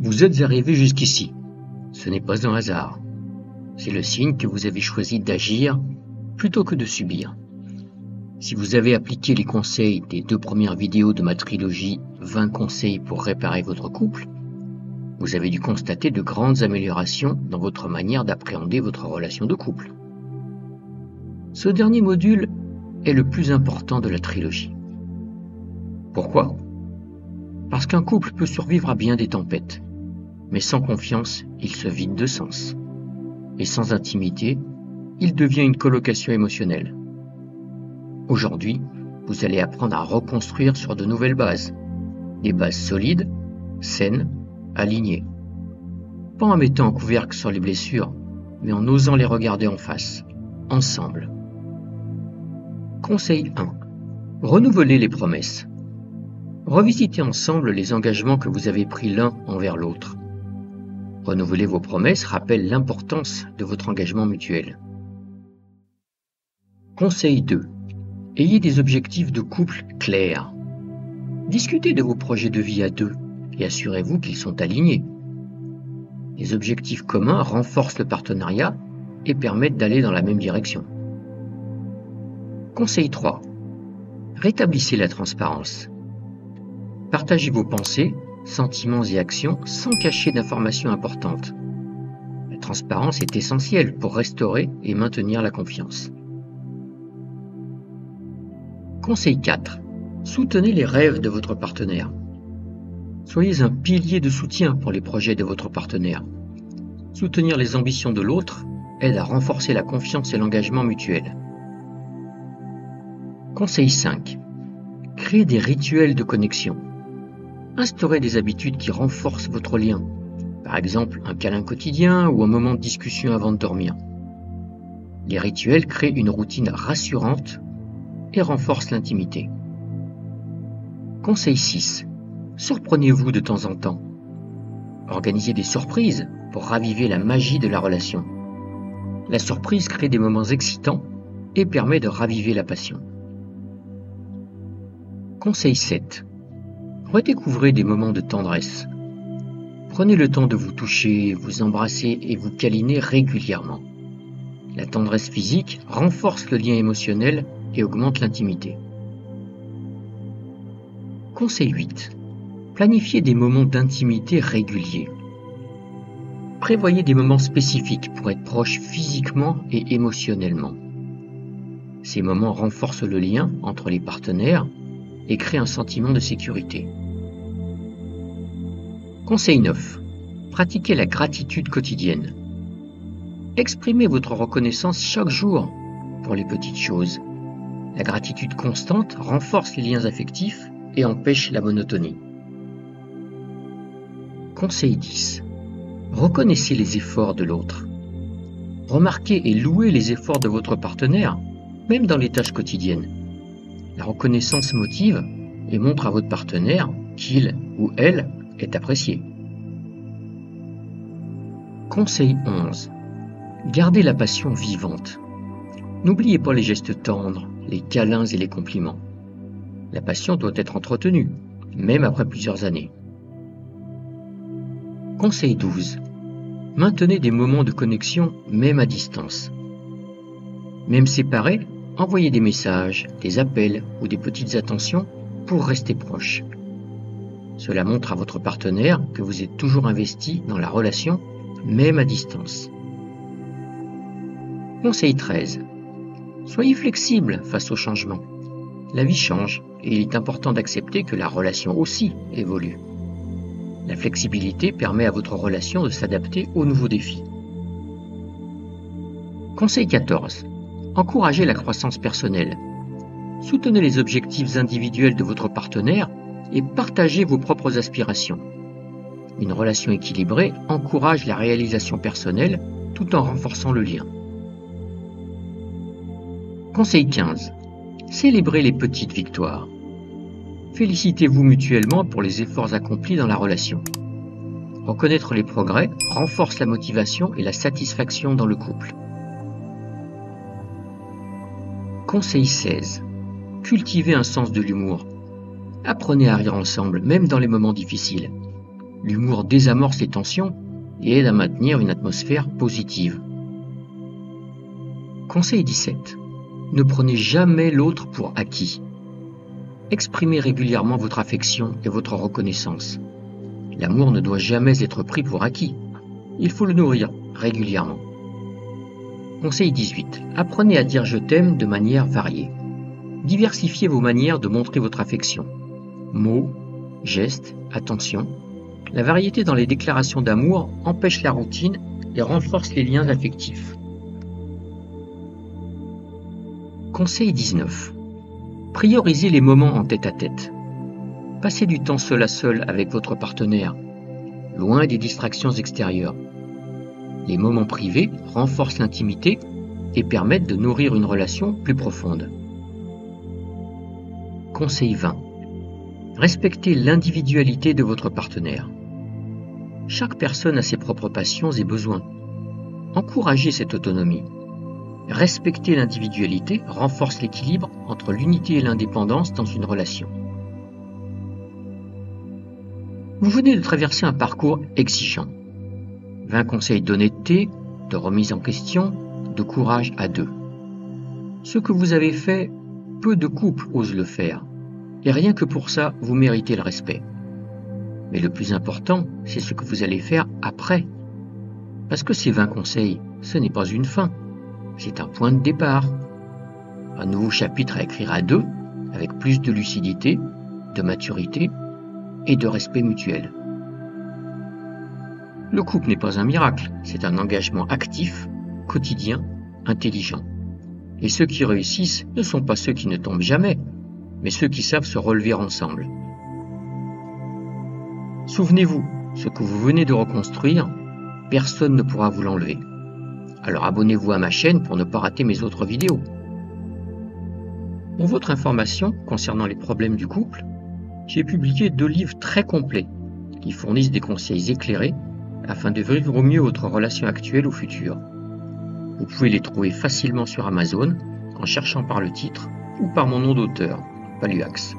Vous êtes arrivé jusqu'ici. Ce n'est pas un hasard. C'est le signe que vous avez choisi d'agir plutôt que de subir. Si vous avez appliqué les conseils des 2 premières vidéos de ma trilogie 20 conseils pour réparer votre couple, vous avez dû constater de grandes améliorations dans votre manière d'appréhender votre relation de couple. Ce dernier module est le plus important de la trilogie. Pourquoi ? Parce qu'un couple peut survivre à bien des tempêtes, mais sans confiance, il se vide de sens. Et sans intimité, il devient une colocation émotionnelle. Aujourd'hui, vous allez apprendre à reconstruire sur de nouvelles bases. Des bases solides, saines, alignées. Pas en mettant un couvercle sur les blessures, mais en osant les regarder en face, ensemble. Conseil 1. Renouvelez les promesses. Revisitez ensemble les engagements que vous avez pris l'un envers l'autre. Renouveler vos promesses rappelle l'importance de votre engagement mutuel. Conseil 2. Ayez des objectifs de couple clairs. Discutez de vos projets de vie à deux et assurez-vous qu'ils sont alignés. Les objectifs communs renforcent le partenariat et permettent d'aller dans la même direction. Conseil 3. Rétablissez la transparence. Partagez vos pensées, sentiments et actions sans cacher d'informations importantes. La transparence est essentielle pour restaurer et maintenir la confiance. Conseil 4. Soutenez les rêves de votre partenaire. Soyez un pilier de soutien pour les projets de votre partenaire. Soutenir les ambitions de l'autre aide à renforcer la confiance et l'engagement mutuel. Conseil 5. Créez des rituels de connexion. Instaurez des habitudes qui renforcent votre lien, par exemple un câlin quotidien ou un moment de discussion avant de dormir. Les rituels créent une routine rassurante et renforcent l'intimité. Conseil 6. Surprenez-vous de temps en temps. Organisez des surprises pour raviver la magie de la relation. La surprise crée des moments excitants et permet de raviver la passion. Conseil 7. Redécouvrez des moments de tendresse. Prenez le temps de vous toucher, vous embrasser et vous câliner régulièrement. La tendresse physique renforce le lien émotionnel et augmente l'intimité. Conseil 8. Planifiez des moments d'intimité réguliers. Prévoyez des moments spécifiques pour être proche physiquement et émotionnellement. Ces moments renforcent le lien entre les partenaires et créent un sentiment de sécurité. Conseil 9. Pratiquez la gratitude quotidienne. Exprimez votre reconnaissance chaque jour pour les petites choses. La gratitude constante renforce les liens affectifs et empêche la monotonie. Conseil 10. Reconnaissez les efforts de l'autre. Remarquez et louez les efforts de votre partenaire, même dans les tâches quotidiennes. La reconnaissance motive et montre à votre partenaire qu'il ou elle est apprécié. Conseil 11. Gardez la passion vivante. N'oubliez pas les gestes tendres, les câlins et les compliments. La passion doit être entretenue, même après plusieurs années. Conseil 12. Maintenez des moments de connexion même à distance. Même séparés, envoyez des messages, des appels ou des petites attentions pour rester proches. Cela montre à votre partenaire que vous êtes toujours investi dans la relation, même à distance. Conseil 13. Soyez flexible face au changement. La vie change et il est important d'accepter que la relation aussi évolue. La flexibilité permet à votre relation de s'adapter aux nouveaux défis. Conseil 14. Encouragez la croissance personnelle. Soutenez les objectifs individuels de votre partenaire et partagez vos propres aspirations. Une relation équilibrée encourage la réalisation personnelle tout en renforçant le lien. Conseil 15. Célébrez les petites victoires. Félicitez-vous mutuellement pour les efforts accomplis dans la relation. Reconnaître les progrès renforce la motivation et la satisfaction dans le couple. Conseil 16. Cultivez un sens de l'humour. Apprenez à rire ensemble, même dans les moments difficiles. L'humour désamorce les tensions et aide à maintenir une atmosphère positive. Conseil 17. Ne prenez jamais l'autre pour acquis. Exprimez régulièrement votre affection et votre reconnaissance. L'amour ne doit jamais être pris pour acquis. Il faut le nourrir régulièrement. Conseil 18. Apprenez à dire je t'aime de manière variée. Diversifiez vos manières de montrer votre affection. Mots, gestes, attention. La variété dans les déclarations d'amour empêche la routine et renforce les liens affectifs. Conseil 19. Priorisez les moments en tête-à-tête. Passez du temps seul à seul avec votre partenaire, loin des distractions extérieures. Les moments privés renforcent l'intimité et permettent de nourrir une relation plus profonde. Conseil 20. Respectez l'individualité de votre partenaire. Chaque personne a ses propres passions et besoins. Encouragez cette autonomie. Respecter l'individualité renforce l'équilibre entre l'unité et l'indépendance dans une relation. Vous venez de traverser un parcours exigeant. 20 conseils d'honnêteté, de remise en question, de courage à deux. Ce que vous avez fait, peu de couples osent le faire. Et rien que pour ça, vous méritez le respect. Mais le plus important, c'est ce que vous allez faire après. Parce que ces 20 conseils, ce n'est pas une fin. C'est un point de départ. Un nouveau chapitre à écrire à deux, avec plus de lucidité, de maturité et de respect mutuel. Le couple n'est pas un miracle, c'est un engagement actif, quotidien, intelligent. Et ceux qui réussissent ne sont pas ceux qui ne tombent jamais, mais ceux qui savent se relever ensemble. Souvenez-vous, ce que vous venez de reconstruire, personne ne pourra vous l'enlever. Alors abonnez-vous à ma chaîne pour ne pas rater mes autres vidéos. Pour votre information concernant les problèmes du couple, j'ai publié 2 livres très complets qui fournissent des conseils éclairés afin de vivre au mieux votre relation actuelle ou future. Vous pouvez les trouver facilement sur Amazon en cherchant par le titre ou par mon nom d'auteur, Paluax.